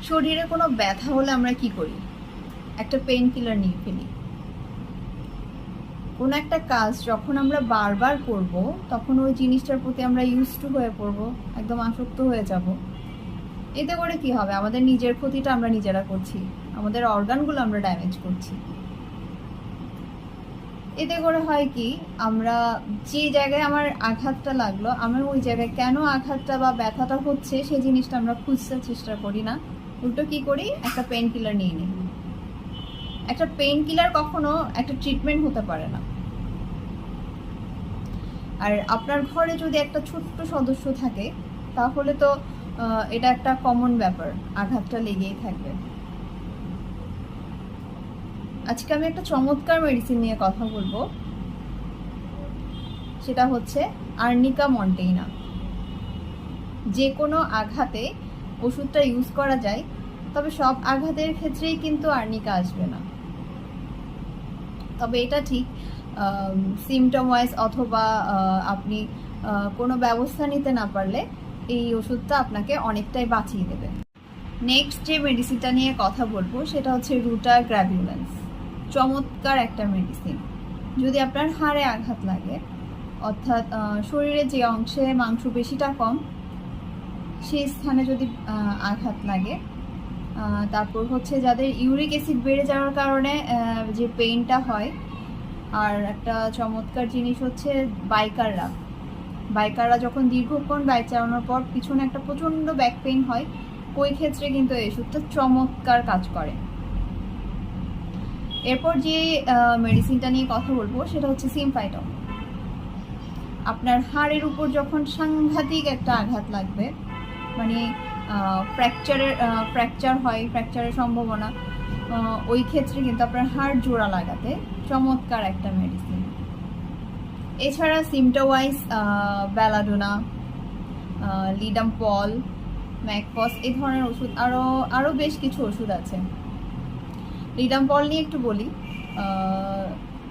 শরীরে কোনো ব্যথা হলে আমরা কি করি? একটা পেইন কিলার নিয়ে ফেলি। কোনো একটা কাজ যখন আমরা বারবার করব, তখন ওই জিনিসটার প্রতি আমরা ইউজড টু হয়ে পড়বো, একদম আসক্ত হয়ে যাব। এতে করে কি হবে? আমাদের নিজের ক্ষতিটা আমরা নিজেরা করছি, আমাদের অর্গানগুলো আমরা ড্যামেজ করছি। এতে করে হয় কি, আমরা যে জায়গায় আমার আঘাতটা লাগলো, আমার ওই জায়গায় কেন আঘাতটা বা ব্যথাটা হচ্ছে সেই জিনিসটা আমরা খুঁজতে চেষ্টা করি না, উল্টো কি করি, একটা পেইন কিলার নিয়ে নিই। একটা পেইন কিলার কখনো একটা ট্রিটমেন্ট হতে পারে না। আর আপনার ঘরে যদি একটা ছোট্ট সদস্য থাকে, তাহলে তো এটা একটা কমন ব্যাপার, আঘাতটা লেগেই থাকবে। আজকে আমি একটা চমৎকার মেডিসিন নিয়ে কথা বলবো, সেটা হচ্ছে আর্নিকা মন্টেইনা। যে কোনো আঘাতে ওষুধটা ইউজ করা যায়, তবে সব আঘাতের ক্ষেত্রেই কিন্তু আর্নিকা আসবে না। তবে এটা ঠিক, সিমটম ওয়াইজ অথবা আপনি কোনো ব্যবস্থা নিতে না পারলে এই ওষুধটা আপনাকে অনেকটাই বাঁচিয়ে দেবে। নেক্সট যে মেডিসিনটা নিয়ে কথা বলবো সেটা হচ্ছে রুটা গ্র্যাভিউলেন্স। চমৎকার একটা মেডিসিন। যদি আপনার হাড়ে আঘাত লাগে, অর্থাৎ শরীরে যে অংশে মাংসপেশিটা কম, সেই স্থানে যদি আঘাত লাগে, তারপর হচ্ছে যাদের ইউরিক অ্যাসিড বেড়ে যাওয়ার কারণে যে পেইনটা হয়, আর একটা চমৎকার জিনিস হচ্ছে বাইকাররা যখন দীর্ঘক্ষণ বাইক চালানোর পর পিছনে একটা প্রচণ্ড ব্যাক পেইন হয়, ওই ক্ষেত্রে কিন্তু এই ওষুধটা চমৎকার কাজ করে। এরপর যে মেডিসিনটা নিয়ে কথা বলবো সেটা হচ্ছে সিমফাইটন। আপনার হাড়ের উপর যখন সাংঘাতিক একটা আঘাত লাগবে, মানে ফ্র্যাকচার হয়, ফ্র্যাকচারের সম্ভাবনা, ওই ক্ষেত্রে কিন্তু আপনার হাড় জোড়া লাগাতে চমৎকার একটা মেডিসিন। এছাড়া সিমটোওয়াইজ বেলাডোনা, লিডামপল, ম্যাকপস, এই ধরনের ওষুধ, আরও বেশ কিছু ওষুধ আছে। লিডামপল নিয়ে একটু বলি।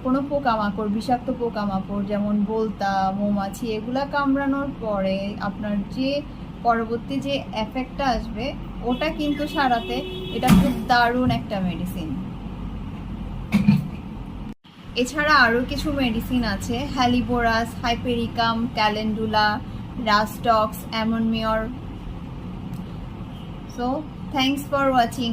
কোনো পোকামাকড়, বিষাক্ত পোকামাকড় যেমন বোলতা, মৌমাছি, এগুলা কামড়ানোর পরে আপনার যে পরবর্তী যে এফেক্টটা আসবে, ওটা কিন্তু সারাতে এটা খুব দারুণ একটা মেডিসিন। এছাড়া আরও কিছু মেডিসিন আছে, helleborus, hypericum, calendula, rhus tox, ammon mur. So thanks for watching.